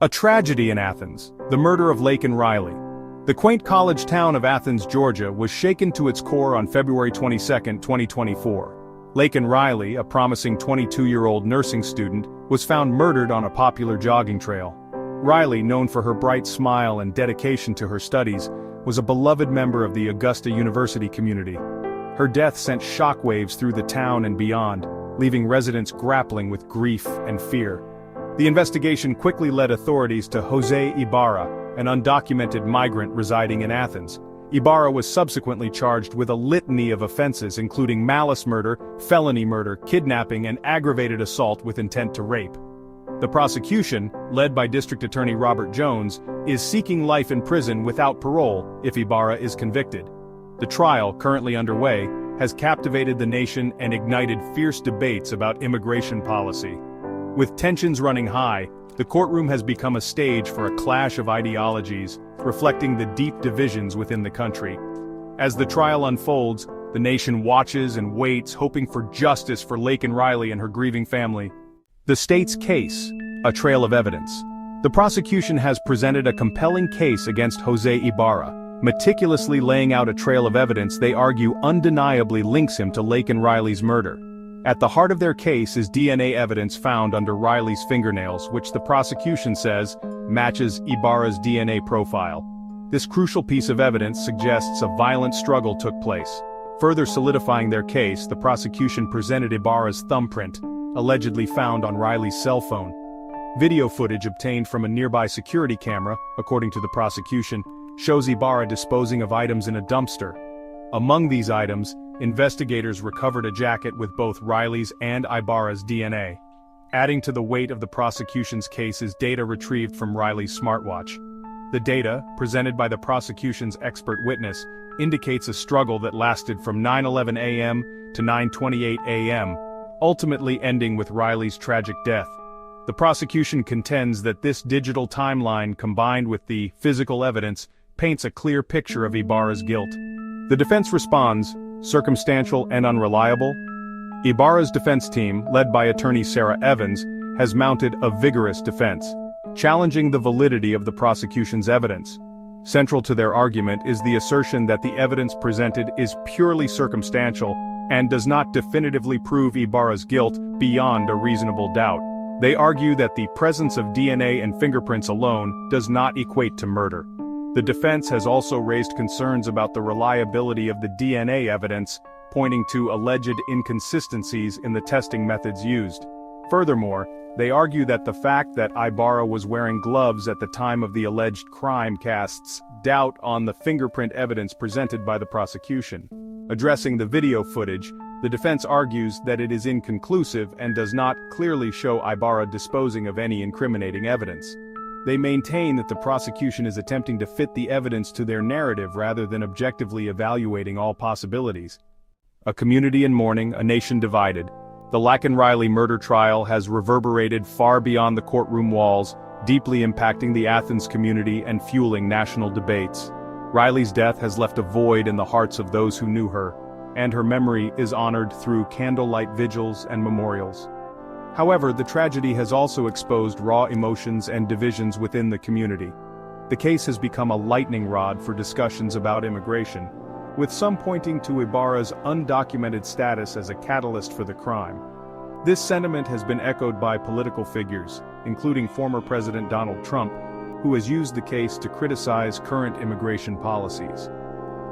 A tragedy in Athens, the murder of Laken Riley. The quaint college town of Athens, Georgia was shaken to its core on February 22, 2024. Laken Riley, a promising 22-year-old nursing student, was found murdered on a popular jogging trail. Riley, known for her bright smile and dedication to her studies, was a beloved member of the Augusta University community. Her death sent shockwaves through the town and beyond, leaving residents grappling with grief and fear. The investigation quickly led authorities to Jose Ibarra, an undocumented migrant residing in Athens. Ibarra was subsequently charged with a litany of offenses including malice murder, felony murder, kidnapping, and aggravated assault with intent to rape. The prosecution, led by District Attorney Robert Jones, is seeking life in prison without parole if Ibarra is convicted. The trial, currently underway, has captivated the nation and ignited fierce debates about immigration policy. With tensions running high, the courtroom has become a stage for a clash of ideologies, reflecting the deep divisions within the country. As the trial unfolds, the nation watches and waits, hoping for justice for Laken Riley and her grieving family. The state's case, a trail of evidence. The prosecution has presented a compelling case against Jose Ibarra, meticulously laying out a trail of evidence they argue undeniably links him to Laken Riley's murder. At the heart of their case is DNA evidence found under Riley's fingernails, which the prosecution says matches Ibarra's DNA profile. This crucial piece of evidence suggests a violent struggle took place. Further solidifying their case, the prosecution presented Ibarra's thumbprint, allegedly found on Riley's cell phone. Video footage obtained from a nearby security camera, according to the prosecution, shows Ibarra disposing of items in a dumpster. Among these items, investigators recovered a jacket with both Riley's and Ibarra's DNA. Adding to the weight of the prosecution's case is data retrieved from Riley's smartwatch. The data, presented by the prosecution's expert witness, indicates a struggle that lasted from 9:11 a.m. to 9:28 a.m., ultimately ending with Riley's tragic death. The prosecution contends that this digital timeline, combined with the physical evidence, paints a clear picture of Ibarra's guilt. The defense responds, circumstantial and unreliable. Ibarra's defense team, led by attorney Sarah Evans, has mounted a vigorous defense, challenging the validity of the prosecution's evidence. Central to their argument is the assertion that the evidence presented is purely circumstantial and does not definitively prove Ibarra's guilt beyond a reasonable doubt. They argue that the presence of DNA and fingerprints alone does not equate to murder. The defense has also raised concerns about the reliability of the DNA evidence, pointing to alleged inconsistencies in the testing methods used. Furthermore, they argue that the fact that Ibarra was wearing gloves at the time of the alleged crime casts doubt on the fingerprint evidence presented by the prosecution. Addressing the video footage, the defense argues that it is inconclusive and does not clearly show Ibarra disposing of any incriminating evidence. They maintain that the prosecution is attempting to fit the evidence to their narrative rather than objectively evaluating all possibilities. A community in mourning, a nation divided. The Laken Riley murder trial has reverberated far beyond the courtroom walls, deeply impacting the Athens community and fueling national debates. Riley's death has left a void in the hearts of those who knew her, and her memory is honored through candlelight vigils and memorials. However, the tragedy has also exposed raw emotions and divisions within the community. The case has become a lightning rod for discussions about immigration, with some pointing to Ibarra's undocumented status as a catalyst for the crime. This sentiment has been echoed by political figures, including former President Donald Trump, who has used the case to criticize current immigration policies.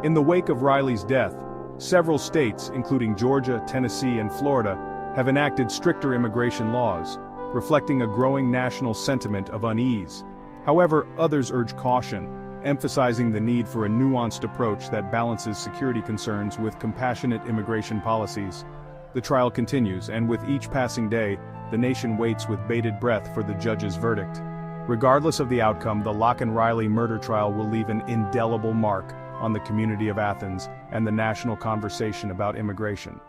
In the wake of Riley's death, several states, including Georgia, Tennessee, and Florida, have enacted stricter immigration laws, reflecting a growing national sentiment of unease. However, others urge caution, emphasizing the need for a nuanced approach that balances security concerns with compassionate immigration policies. The trial continues, and with each passing day, the nation waits with bated breath for the judge's verdict. Regardless of the outcome, the Laken Riley murder trial will leave an indelible mark on the community of Athens and the national conversation about immigration.